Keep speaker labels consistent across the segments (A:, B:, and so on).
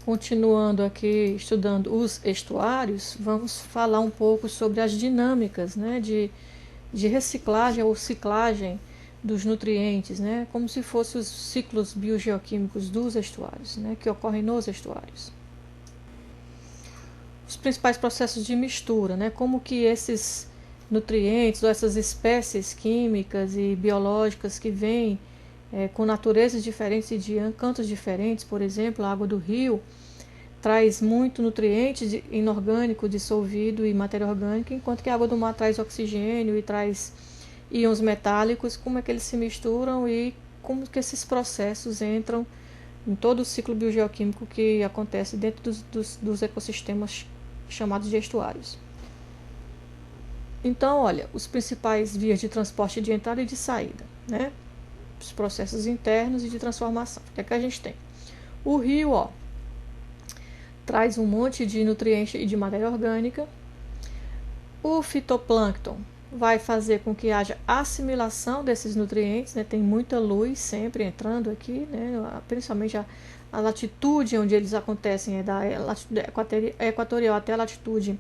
A: Continuando aqui estudando os estuários, vamos falar um pouco sobre as dinâmicas, né, de reciclagem ou ciclagem dos nutrientes, né, como se fossem os ciclos biogeoquímicos dos estuários, né, que ocorrem nos estuários. Os principais processos de mistura, né, como que esses nutrientes ou essas espécies químicas e biológicas que vêm com naturezas diferentes e de cantos diferentes, por exemplo, a água do rio traz muito nutriente inorgânico dissolvido e matéria orgânica, enquanto que a água do mar traz oxigênio e traz íons metálicos. Como é que eles se misturam e como que esses processos entram em todo o ciclo biogeoquímico que acontece dentro dos ecossistemas chamados de estuários. Então, olha, os principais vias de transporte de entrada e de saída, né? Os processos internos e de transformação. O que é que a gente tem? O rio, ó, traz um monte de nutrientes e de matéria orgânica. O fitoplâncton vai fazer com que haja assimilação desses nutrientes, né? Tem muita luz sempre entrando aqui, né? Principalmente a latitude onde eles acontecem é da latitude equatorial até a latitude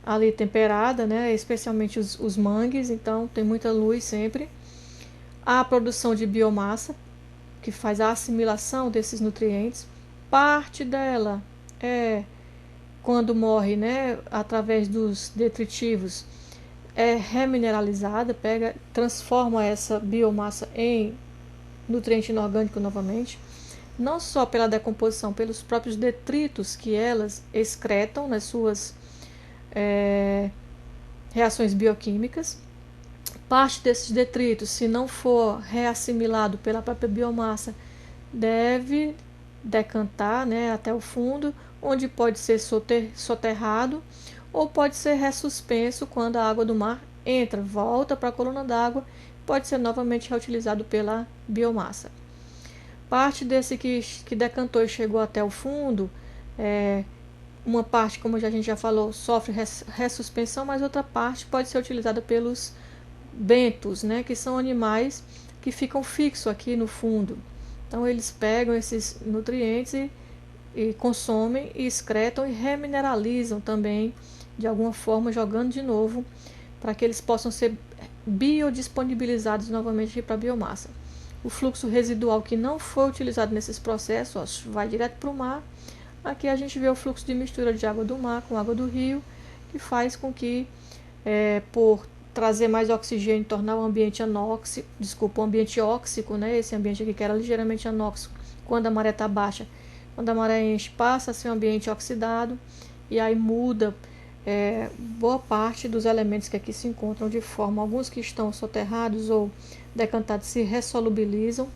A: ali temperada, né? Especialmente os mangues, então tem muita luz sempre. A produção de biomassa, que faz a assimilação desses nutrientes. Parte dela é quando morre, né, através dos detritivos, é remineralizada, transforma essa biomassa em nutriente inorgânico novamente, não só pela decomposição, pelos próprios detritos que elas excretam nas suas reações bioquímicas. Parte desses detritos, se não for reassimilado pela própria biomassa, deve decantar, né, até o fundo, onde pode ser soterrado ou pode ser ressuspenso quando a água do mar entra, volta para a coluna d'água, pode ser novamente reutilizado pela biomassa. Parte desse que decantou e chegou até o fundo, uma parte, como a gente já falou, sofre ressuspensão, mas outra parte pode ser utilizada pelos bentos, né, que são animais que ficam fixos aqui no fundo. Então eles pegam esses nutrientes e consomem, e excretam e remineralizam também, de alguma forma, jogando de novo, para que eles possam ser biodisponibilizados novamente para a biomassa. O fluxo residual que não foi utilizado nesses processos, vai direto para o mar. Aqui a gente vê o fluxo de mistura de água do mar com água do rio, que faz com que, por trazer mais oxigênio, tornar o ambiente óxico, né? Esse ambiente aqui que era ligeiramente anóxico, quando a maré está baixa, quando a maré enche, passa a ser um ambiente oxidado, e aí muda boa parte dos elementos que aqui se encontram de forma, alguns que estão soterrados ou decantados se ressolubilizam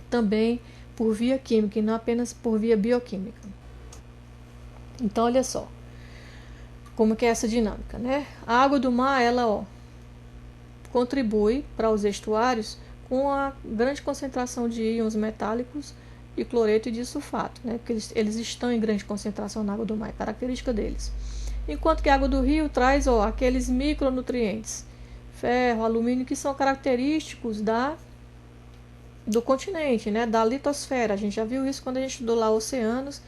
A: também por via química e não apenas por via bioquímica. Então olha só como que é essa dinâmica, né? A água do mar, ela contribui para os estuários com a grande concentração de íons metálicos, de cloreto e de sulfato, né? Porque eles estão em grande concentração na água do mar, é característica deles. Enquanto que a água do rio traz aqueles micronutrientes, ferro, alumínio, que são característicos do continente, né? Da litosfera. A gente já viu isso quando a gente estudou lá oceanos,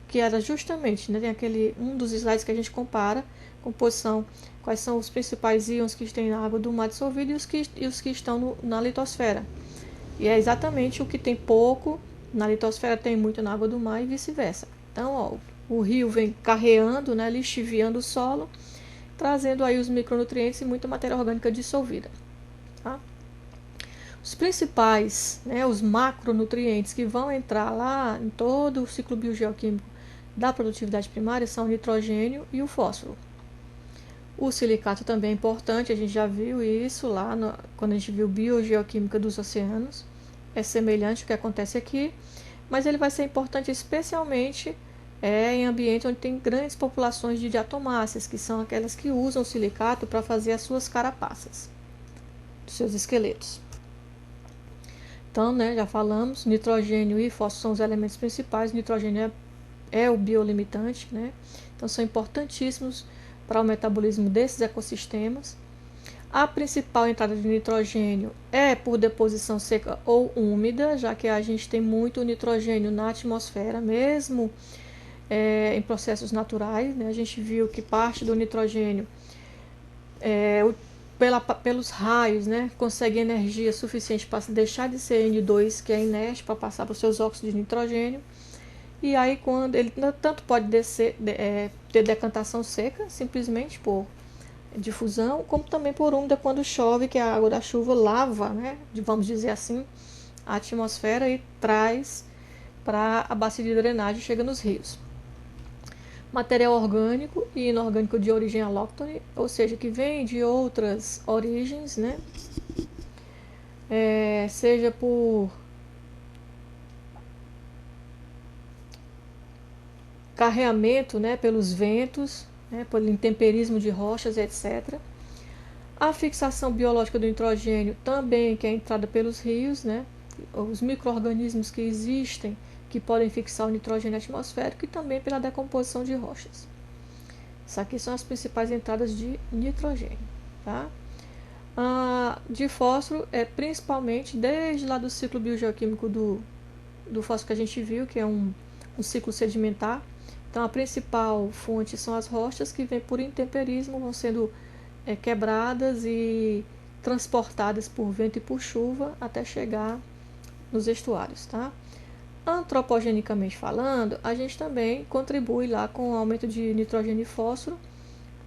A: que era justamente, né? Tem um dos slides que a gente compara composição, quais são os principais íons que tem na água do mar dissolvido e os que estão na litosfera. E é exatamente o que tem pouco na litosfera tem muito na água do mar e vice-versa. Então, o rio vem carreando, né, lixiviando o solo, trazendo aí os micronutrientes e muita matéria orgânica dissolvida. Tá? Os principais, né, os macronutrientes que vão entrar lá em todo o ciclo biogeoquímico da produtividade primária são o nitrogênio e o fósforo. O silicato também é importante, a gente já viu isso lá quando a gente viu biogeoquímica dos oceanos. É semelhante ao que acontece aqui, mas ele vai ser importante especialmente em ambientes onde tem grandes populações de diatomáceas, que são aquelas que usam o silicato para fazer as suas carapaças, dos seus esqueletos. Então, né, já falamos, nitrogênio e fósforo são os elementos principais. O nitrogênio é o biolimitante, né? Então são importantíssimos para o metabolismo desses ecossistemas. A principal entrada de nitrogênio é por deposição seca ou úmida, já que a gente tem muito nitrogênio na atmosfera, mesmo em processos naturais, né? A gente viu que parte do nitrogênio, pelos raios, né, consegue energia suficiente para deixar de ser N2, que é inerte, para passar para os seus óxidos de nitrogênio. E aí, quando ele tanto pode ter decantação seca, simplesmente por difusão, como também por úmida quando chove, que a água da chuva lava, né, vamos dizer assim, a atmosfera e traz para a bacia de drenagem, chega nos rios. Material orgânico e inorgânico de origem alóctone, ou seja, que vem de outras origens, né, seja por carreamento, né, pelos ventos, né, pelo intemperismo de rochas, etc. A fixação biológica do nitrogênio também, que é a entrada pelos rios, né, os micro-organismos que existem que podem fixar o nitrogênio atmosférico, e também pela decomposição de rochas. Essas aqui são as principais entradas de nitrogênio. Tá? De fósforo é principalmente desde lá do ciclo biogeoquímico do fósforo que a gente viu, que é um ciclo sedimentar. Então, a principal fonte são as rochas que vêm por intemperismo, vão sendo quebradas e transportadas por vento e por chuva até chegar nos estuários. Tá? Antropogenicamente falando, a gente também contribui lá com o aumento de nitrogênio e fósforo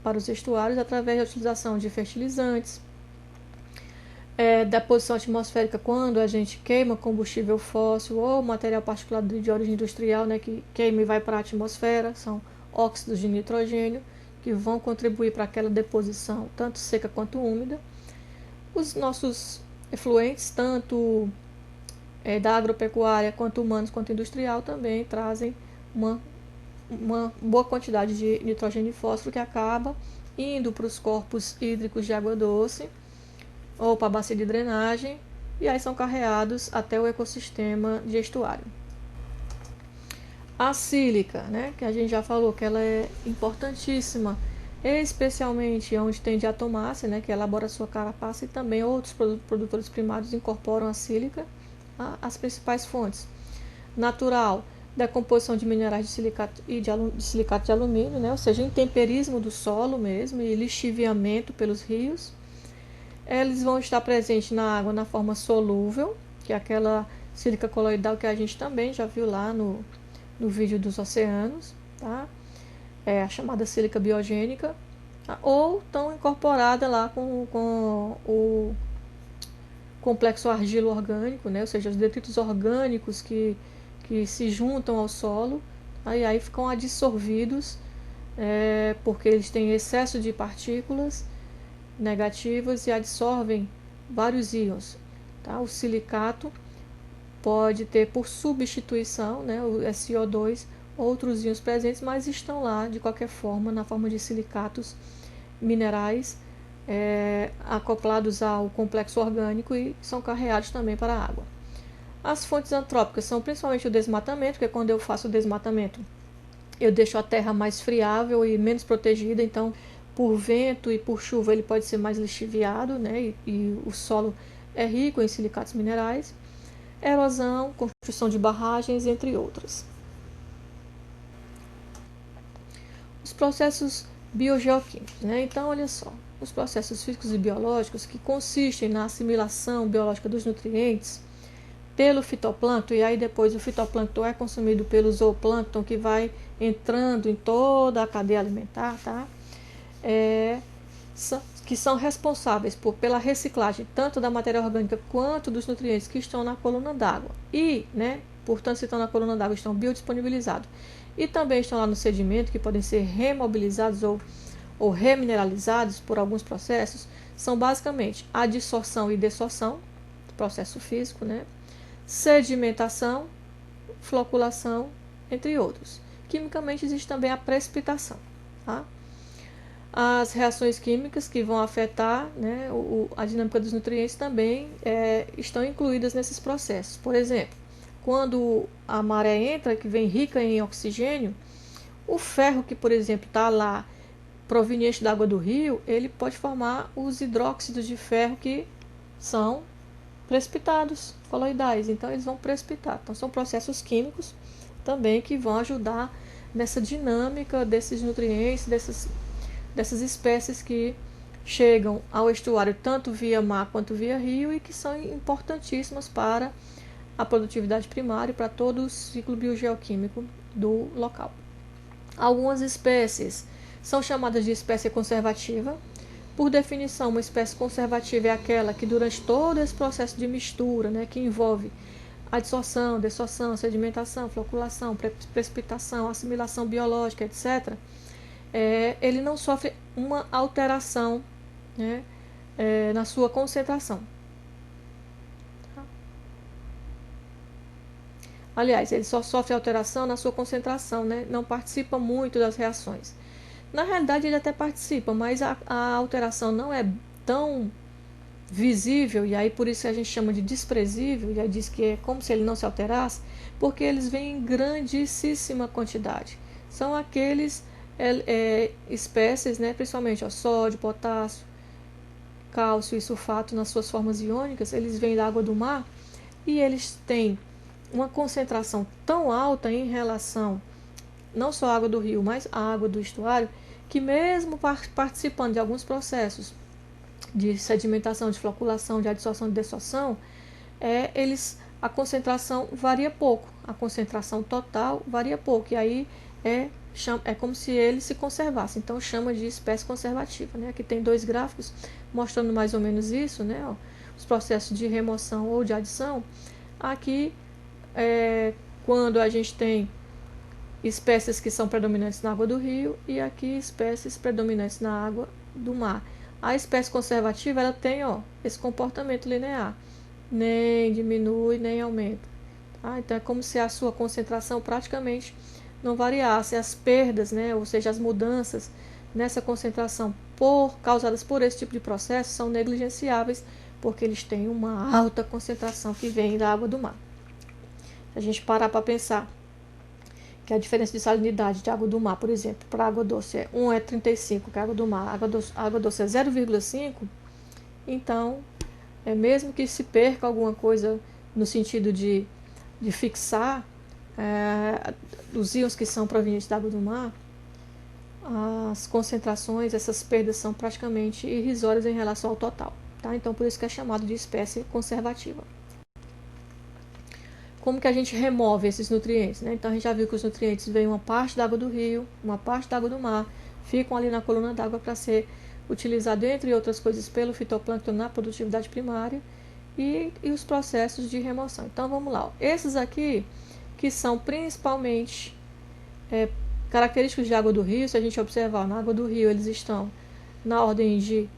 A: para os estuários através da utilização de fertilizantes, deposição atmosférica quando a gente queima combustível fóssil ou material particulado de origem industrial, né, que queima e vai para a atmosfera, são óxidos de nitrogênio que vão contribuir para aquela deposição tanto seca quanto úmida. Os nossos efluentes, tanto da agropecuária quanto humanos quanto industrial, também trazem uma boa quantidade de nitrogênio e fósforo que acaba indo para os corpos hídricos de água doce ou para a bacia de drenagem, e aí são carreados até o ecossistema de estuário. A sílica, né, que a gente já falou que ela é importantíssima, especialmente onde tem diatomácea, né, que elabora sua carapaça, e também outros produtores primários incorporam a sílica às principais fontes. Natural, decomposição de minerais de silicato e de silicato de alumínio, né, ou seja, intemperismo do solo mesmo e lixiviamento pelos rios. Eles vão estar presentes na água na forma solúvel, que é aquela sílica coloidal que a gente também já viu lá no vídeo dos oceanos, tá? A chamada sílica biogênica, tá? Ou estão incorporada lá com o complexo argilo-orgânico, né? Ou seja, os detritos orgânicos que se juntam ao solo, aí ficam adsorvidos, porque eles têm excesso de partículas negativas e absorvem vários íons. Tá? O silicato pode ter por substituição, né, o SO2, outros íons presentes, mas estão lá de qualquer forma, na forma de silicatos minerais acoplados ao complexo orgânico e são carreados também para a água. As fontes antrópicas são principalmente o desmatamento, que é quando eu faço o desmatamento, eu deixo a terra mais friável e menos protegida, então por vento e por chuva ele pode ser mais lixiviado, né, e o solo é rico em silicatos minerais. Erosão, construção de barragens, entre outras. Os processos biogeoquímicos, né? Então, olha só, os processos físicos e biológicos que consistem na assimilação biológica dos nutrientes pelo fitoplâncton, e aí depois o fitoplâncton é consumido pelo zooplâncton, que vai entrando em toda a cadeia alimentar, tá? Que são responsáveis pela reciclagem tanto da matéria orgânica quanto dos nutrientes que estão na coluna d'água. E, né, portanto, se estão na coluna d'água, estão biodisponibilizados. E também estão lá no sedimento, que podem ser remobilizados ou remineralizados por alguns processos. São basicamente a dissorção e dessorção, processo físico, né? Sedimentação, floculação, entre outros. Quimicamente existe também a precipitação, tá? As reações químicas que vão afetar, né, a dinâmica dos nutrientes também estão incluídas nesses processos. Por exemplo, quando a maré entra, que vem rica em oxigênio, o ferro que, por exemplo, está lá proveniente da água do rio, ele pode formar os hidróxidos de ferro que são precipitados, coloidais. Então, eles vão precipitar. Então, são processos químicos também que vão ajudar nessa dinâmica desses nutrientes, dessas espécies que chegam ao estuário tanto via mar quanto via rio e que são importantíssimas para a produtividade primária e para todo o ciclo biogeoquímico do local. Algumas espécies são chamadas de espécie conservativa. Por definição, uma espécie conservativa é aquela que durante todo esse processo de mistura, né, que envolve adsorção, dessorção, sedimentação, floculação, precipitação, assimilação biológica, etc., ele não sofre uma alteração, né, na sua concentração. Aliás, ele só sofre alteração na sua concentração, né, não participa muito das reações. Na realidade, ele até participa, mas a alteração não é tão visível, e aí por isso a gente chama de desprezível, e aí diz que é como se ele não se alterasse, porque eles vêm em grandíssima quantidade. São aqueles espécies, né, principalmente sódio, potássio, cálcio e sulfato nas suas formas iônicas, eles vêm da água do mar e eles têm uma concentração tão alta em relação não só à água do rio, mas à água do estuário, que mesmo participando de alguns processos de sedimentação, de floculação, de adsorção e dessorção, a concentração varia pouco, a concentração total varia pouco, e aí é como se ele se conservasse, então chama de espécie conservativa, né? Aqui tem 2 gráficos mostrando mais ou menos isso, né? Os processos de remoção ou de adição. Aqui, quando a gente tem espécies que são predominantes na água do rio e aqui espécies predominantes na água do mar. A espécie conservativa, ela tem esse comportamento linear, nem diminui, nem aumenta. Tá? Então, é como se a sua concentração praticamente não variasse. As perdas, né, ou seja, as mudanças nessa concentração causadas por esse tipo de processo são negligenciáveis, porque eles têm uma alta concentração que vem da água do mar. Se a gente parar para pensar que a diferença de salinidade de água do mar, por exemplo, para água doce 1 é 35, que é água do mar, água doce é 0,5, então, mesmo que se perca alguma coisa no sentido de fixar os íons que são provenientes da água do mar, as concentrações, essas perdas são praticamente irrisórias em relação ao total. Tá? Então, por isso que é chamado de espécie conservativa. Como que a gente remove esses nutrientes, né? Então, a gente já viu que os nutrientes vêm uma parte da água do rio, uma parte da água do mar, ficam ali na coluna d'água para ser utilizado, entre outras coisas, pelo fitoplâncton na produtividade primária e os processos de remoção. Então, vamos lá. Esses aqui, que são principalmente característicos de água do rio, se a gente observar, na água do rio eles estão na ordem de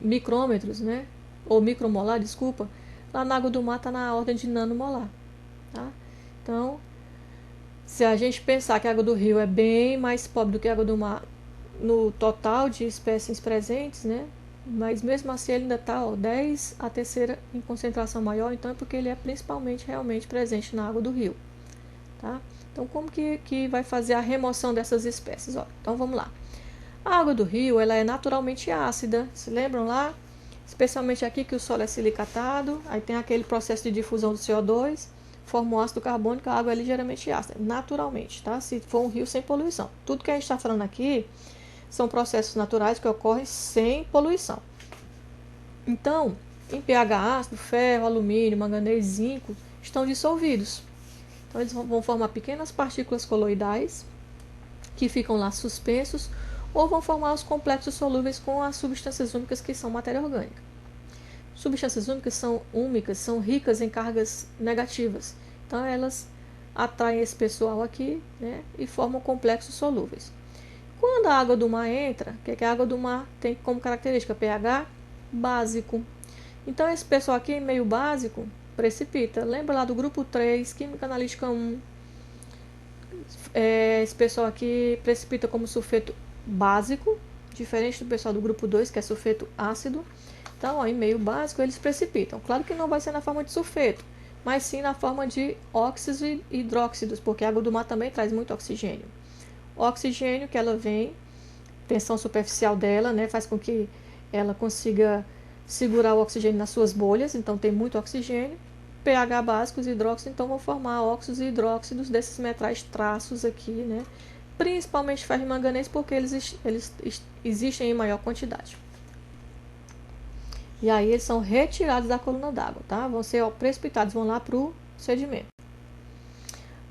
A: micrômetros, né? Ou micromolar, desculpa. Lá na água do mar está na ordem de nanomolar. Tá? Então, se a gente pensar que a água do rio é bem mais pobre do que a água do mar no total de espécies presentes, né? Mas mesmo assim ele ainda está 10 a terceira em concentração maior, então é porque ele é principalmente realmente presente na água do rio. Tá? Então, como que vai fazer a remoção dessas espécies? Então, vamos lá. A água do rio ela é naturalmente ácida, se lembram lá? Especialmente aqui que o solo é silicatado, aí tem aquele processo de difusão do CO2, forma o ácido carbônico, a água é ligeiramente ácida, naturalmente, tá? Se for um rio sem poluição. Tudo que a gente está falando aqui são processos naturais que ocorrem sem poluição. Então, em pH ácido, ferro, alumínio, manganês, zinco estão dissolvidos. Então, eles vão formar pequenas partículas coloidais que ficam lá suspensos ou vão formar os complexos solúveis com as substâncias úmicas que são matéria orgânica. Substâncias úmicas são ricas em cargas negativas. Então, elas atraem esse pessoal aqui, né, e formam complexos solúveis. Quando a água do mar entra, o que a água do mar tem como característica? pH básico. Então, esse pessoal aqui, meio básico, precipita. Lembra lá do grupo 3, Química Analítica 1. Esse pessoal aqui precipita como sulfeto básico, diferente do pessoal do grupo 2, que é sulfeto ácido. Então, em meio básico, eles precipitam. Claro que não vai ser na forma de sulfeto, mas sim na forma de óxidos e hidróxidos, porque a água do mar também traz muito oxigênio. O oxigênio que ela vem, tensão superficial dela, né, faz com que ela consiga segurar o oxigênio nas suas bolhas, então tem muito oxigênio. pH básico, os hidróxidos, então vão formar óxidos e hidróxidos desses metais traços aqui, né? Principalmente ferro e manganês, porque eles existem em maior quantidade. E aí eles são retirados da coluna d'água, tá? Vão ser precipitados, vão lá para o sedimento.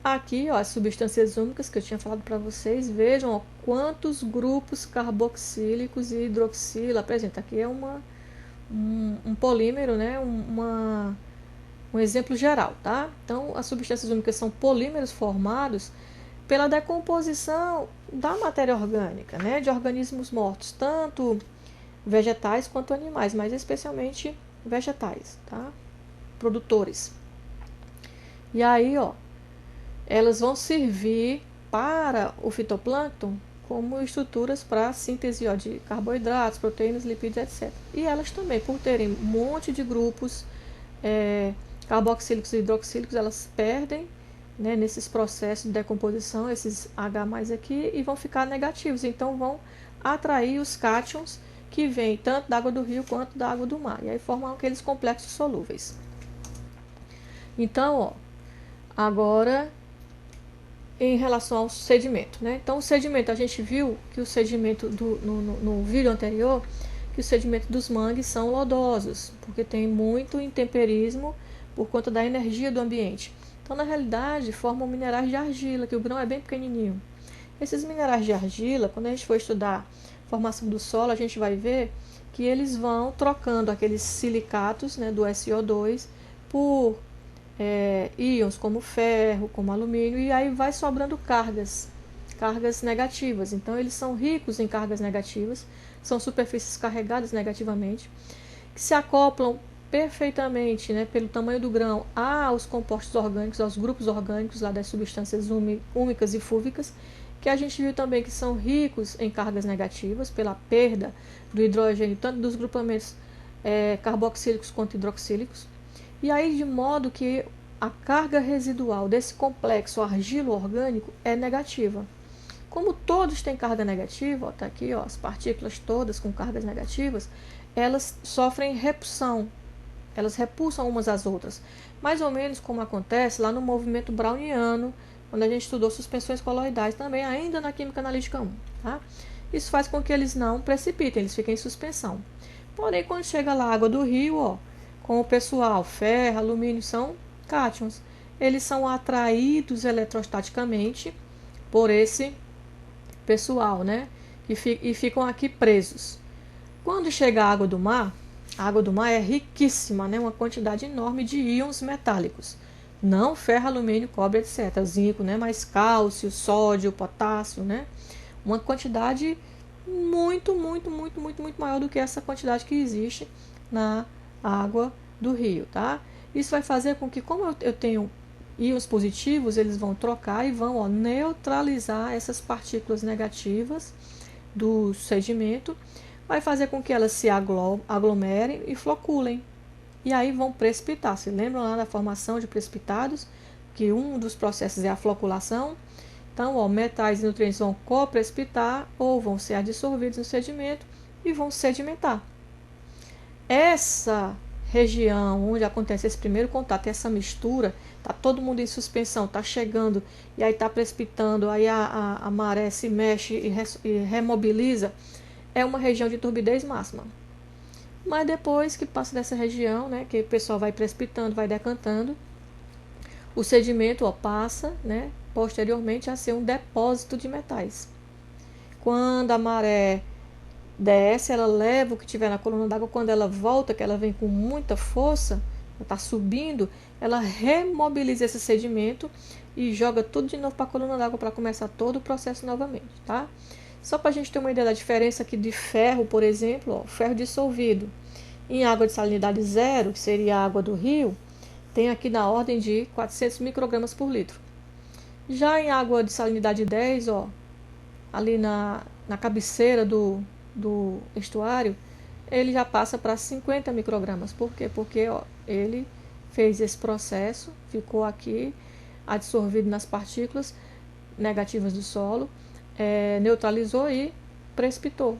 A: Aqui, ó, as substâncias úmicas que eu tinha falado para vocês. Vejam, ó, quantos grupos carboxílicos e hidroxila apresenta. Aqui é um polímero, né? Um exemplo geral, tá? Então, as substâncias úmicas são polímeros formados pela decomposição da matéria orgânica, né? De organismos mortos, tanto vegetais quanto animais, mas especialmente vegetais, tá? Produtores. E aí, ó, elas vão servir para o fitoplâncton como estruturas para a síntese, ó, de carboidratos, proteínas, lipídios, etc. E elas também, por terem um monte de grupos carboxílicos e hidroxílicos, elas perdem, né, nesses processos de decomposição, esses H+ aqui, e vão ficar negativos. Então, vão atrair os cátions que vêm tanto da água do rio quanto da água do mar. E aí formam aqueles complexos solúveis. Então, ó, agora em relação ao sedimento, né? Então, o sedimento, a gente viu que o sedimento no vídeo anterior, que o sedimento dos mangues são lodosos, porque tem muito intemperismo por conta da energia do ambiente. Então, na realidade, formam minerais de argila, que o grão é bem pequenininho. Esses minerais de argila, quando a gente for estudar a formação do solo, a gente vai ver que eles vão trocando aqueles silicatos, né, do SO2 por íons como ferro, como alumínio, e aí vai sobrando cargas negativas. Então, eles são ricos em cargas negativas, são superfícies carregadas negativamente, que se acoplam perfeitamente, né, pelo tamanho do grão aos compostos orgânicos, aos grupos orgânicos lá das substâncias úmicas e fúvicas, que a gente viu também que são ricos em cargas negativas pela perda do hidrogênio, tanto dos grupamentos carboxílicos quanto hidroxílicos. E aí, de modo que a carga residual desse complexo argilo-orgânico é negativa. Como todos têm carga negativa, está aqui, ó, as partículas todas com cargas negativas, elas sofrem repulsão, elas repulsam umas às outras. Mais ou menos como acontece lá no movimento browniano, quando a gente estudou suspensões coloidais também, ainda na química analítica 1. Tá? Isso faz com que eles não precipitem, eles fiquem em suspensão. Porém, quando chega lá a água do rio, ó, com o pessoal, ferro, alumínio, são cátions. Eles são atraídos eletrostaticamente por esse pessoal, né? E ficam aqui presos. Quando chega a água do mar é riquíssima, né? Uma quantidade enorme de íons metálicos. Não ferro, alumínio, cobre, etc. Zinco, né? Mas cálcio, sódio, potássio, né? Uma quantidade muito maior do que essa quantidade que existe na água do rio, tá? Isso vai fazer com que, como eu tenho íons positivos, eles vão trocar e vão, ó, neutralizar essas partículas negativas do sedimento, vai fazer com que elas se aglomerem e floculem. E aí vão precipitar. Se lembram lá da formação de precipitados, que um dos processos é a floculação? Então, ó, metais e nutrientes vão coprecipitar ou vão ser adsorvidos no sedimento e vão sedimentar. Essa região onde acontece esse primeiro contato, essa mistura, tá todo mundo em suspensão, tá chegando e aí tá precipitando, aí a maré se mexe e remobiliza, é uma região de turbidez máxima. Mas depois que passa dessa região, né, que o pessoal vai precipitando, vai decantando, o sedimento, ó, passa, né, posteriormente a ser um depósito de metais. Quando a maré desce, ela leva o que tiver na coluna d'água. Quando ela volta, que ela vem com muita força, está subindo, ela remobiliza esse sedimento e joga tudo de novo para a coluna d'água para começar todo o processo novamente, tá? Só para a gente ter uma ideia da diferença aqui de ferro, por exemplo, ó, ferro dissolvido em água de salinidade 0, que seria a água do rio, tem aqui na ordem de 400 microgramas por litro. Já em água de salinidade 10, ó, ali na cabeceira do estuário, ele já passa para 50 microgramas. Por quê? Porque, ó, ele fez esse processo, ficou aqui adsorvido nas partículas negativas do solo, neutralizou e precipitou,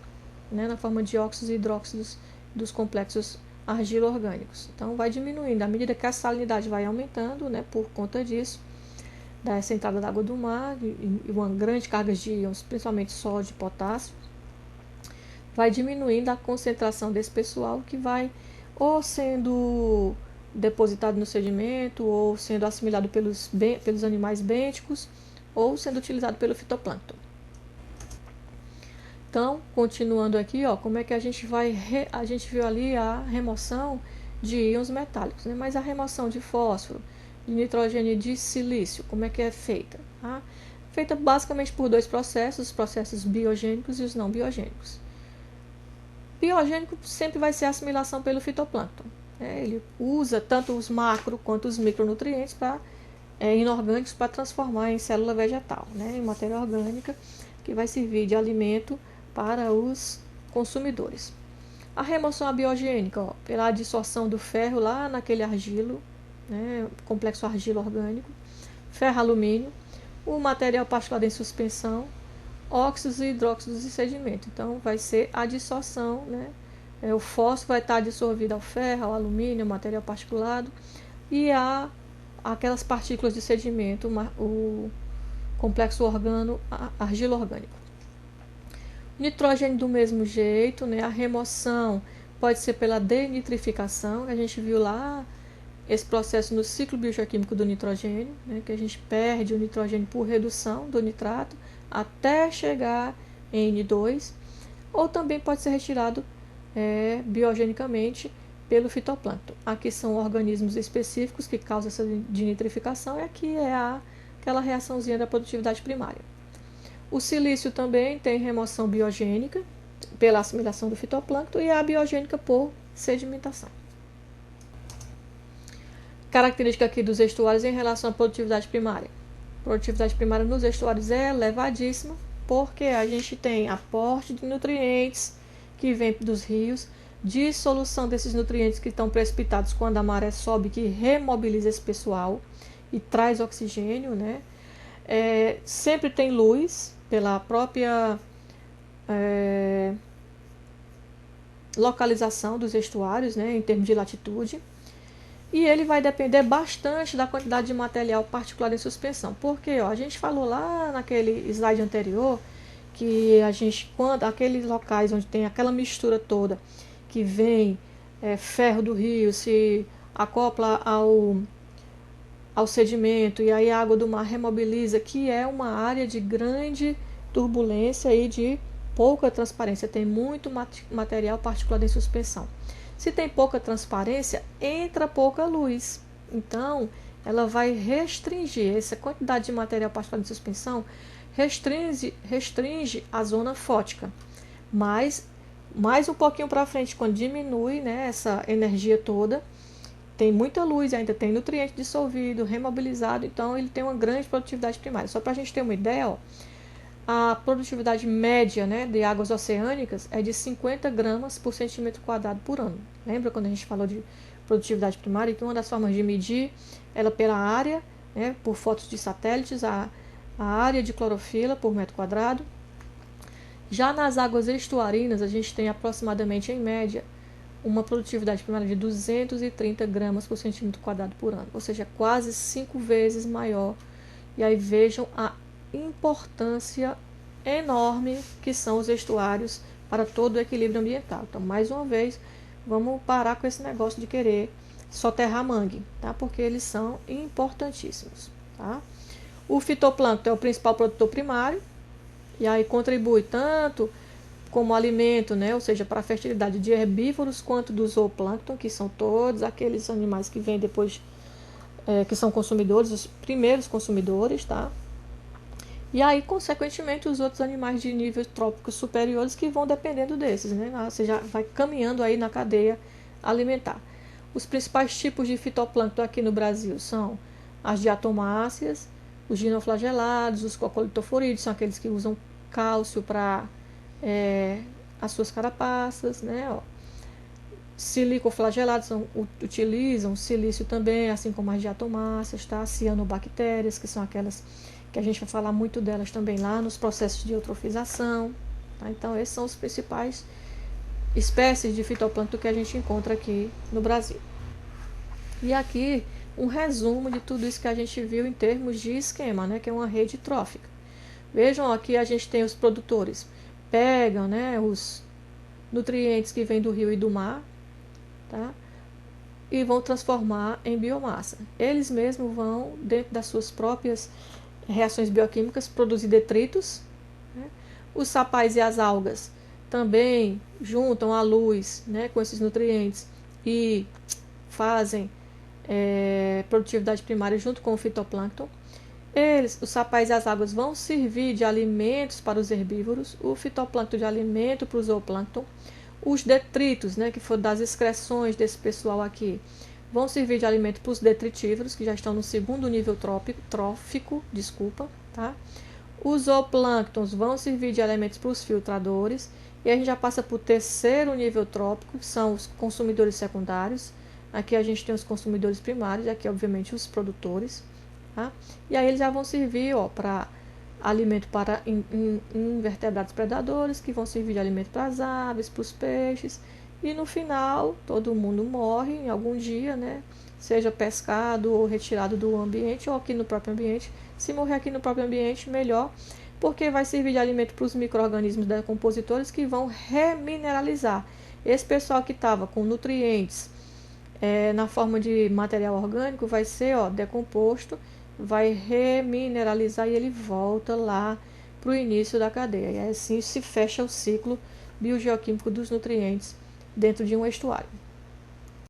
A: né, na forma de óxidos e hidróxidos dos complexos argilo-orgânicos. Então vai diminuindo, à medida que a salinidade vai aumentando, né, por conta disso, dessa entrada da água do mar e uma grande carga de íons, principalmente sódio e potássio, vai diminuindo a concentração desse pessoal, que vai ou sendo depositado no sedimento, ou sendo assimilado pelos animais bênticos, ou sendo utilizado pelo fitoplâncton. Então, continuando aqui, ó, como é que a gente a gente viu ali a remoção de íons metálicos, né? Mas a remoção de fósforo, de nitrogênio e de silício, como é que é feita? Tá? Feita basicamente por dois processos, os processos biogênicos e os não biogênicos. Biogênico sempre vai ser a assimilação pelo fitoplâncton. Ele usa tanto os macro quanto os micronutrientes inorgânicos para transformar em célula vegetal, né, em matéria orgânica, que vai servir de alimento para os consumidores. A remoção abiogênica, ó, pela dissorção do ferro lá naquele argilo, né, complexo argilo orgânico, ferro-alumínio, o material particulado em suspensão, óxidos e hidróxidos de sedimento. Então, vai ser a dissorção, né? O fósforo vai estar dissolvido ao ferro, ao alumínio, ao material particulado, e aquelas partículas de sedimento, o complexo argilo-orgânico. Nitrogênio do mesmo jeito, né? A remoção pode ser pela denitrificação, que a gente viu lá esse processo no ciclo biogeoquímico do nitrogênio, né? Que a gente perde o nitrogênio por redução do nitrato até chegar em N2, ou também pode ser retirado biogenicamente pelo fitoplâncton. Aqui são organismos específicos que causam essa denitrificação, e aqui é aquela reaçãozinha da produtividade primária. O silício também tem remoção biogênica pela assimilação do fitoplâncton e a biogênica por sedimentação. Característica aqui dos estuários em relação à produtividade primária. A produtividade primária nos estuários é elevadíssima, porque a gente tem aporte de nutrientes que vem dos rios, dissolução desses nutrientes que estão precipitados quando a maré sobe, que remobiliza esse pessoal e traz oxigênio, né? Sempre tem luz pela própria localização dos estuários, né, em termos de latitude. E ele vai depender bastante da quantidade de material particulado em suspensão. Porque a gente falou lá naquele slide anterior que quando aqueles locais onde tem aquela mistura toda, que vem ferro do rio, se acopla ao sedimento, e aí a água do mar remobiliza, que é uma área de grande turbulência e de pouca transparência, tem muito material particulado em suspensão. Se tem pouca transparência, entra pouca luz. Então, ela vai restringir essa quantidade de material particulado em suspensão, restringe a zona fótica. Mas, mais um pouquinho para frente, quando diminui, né, essa energia toda, tem muita luz, ainda tem nutriente dissolvido, remobilizado, então ele tem uma grande produtividade primária. Só para a gente ter uma ideia, a produtividade média, né, de águas oceânicas é de 50 gramas por centímetro quadrado por ano. Lembra quando a gente falou de produtividade primária? Que uma das formas de medir ela pela área, né, por fotos de satélites, a área de clorofila por metro quadrado. Já nas águas estuarinas, a gente tem aproximadamente, em média, uma produtividade primária de 230 gramas por centímetro quadrado por ano, ou seja, quase 5 vezes maior. E aí vejam a importância enorme que são os estuários para todo o equilíbrio ambiental. Então, mais uma vez, vamos parar com esse negócio de querer soterrar mangue, tá? Porque eles são importantíssimos, tá? O fitoplâncton é o principal produtor primário, e aí contribui tanto como alimento, né? Ou seja, para a fertilidade de herbívoros, quanto do zooplâncton, que são todos aqueles animais que vêm depois, que são consumidores, os primeiros consumidores, tá? E aí, consequentemente, os outros animais de níveis trópicos superiores que vão dependendo desses, né? Você já vai caminhando aí na cadeia alimentar. Os principais tipos de fitoplâncton aqui no Brasil são as diatomáceas, os dinoflagelados, os coccolithoforídeos, são aqueles que usam cálcio para as suas carapaças, né? Silicoflagelados utilizam silício também, assim como as diatomáceas, tá? Cianobactérias, que são aquelas que a gente vai falar muito delas também lá nos processos de eutrofização. Tá? Então, esses são os principais espécies de fitoplâncton que a gente encontra aqui no Brasil. E aqui um resumo de tudo isso que a gente viu em termos de esquema, né? Que é uma rede trófica. Vejam, aqui a gente tem os produtores, pegam, né, os nutrientes que vêm do rio e do mar, tá? E vão transformar em biomassa. Eles mesmos vão, dentro das suas próprias reações bioquímicas, produzir detritos, né? Os sapais e as algas também juntam a luz, né, com esses nutrientes e fazem produtividade primária junto com o fitoplâncton. Os sapais e as algas vão servir de alimentos para os herbívoros, o fitoplâncton de alimento para o zooplâncton. Os detritos, né, que foram das excreções desse pessoal aqui, vão servir de alimento para os detritívoros, que já estão no segundo nível trófico, tá? Os zooplânctons vão servir de alimentos para os filtradores, e a gente já passa para o terceiro nível trópico, que são os consumidores secundários. Aqui a gente tem os consumidores primários, e aqui, obviamente, os produtores. Tá? E aí eles já vão servir para alimento para invertebrados predadores, que vão servir de alimento para as aves, para os peixes. E no final, todo mundo morre em algum dia, né? Seja pescado ou retirado do ambiente, ou aqui no próprio ambiente. Se morrer aqui no próprio ambiente, melhor, porque vai servir de alimento para os micro-organismos decompositores que vão remineralizar. Esse pessoal que estava com nutrientes na forma de material orgânico vai ser decomposto, vai remineralizar e ele volta lá para o início da cadeia. E assim se fecha o ciclo biogeoquímico dos nutrientes dentro de um estuário.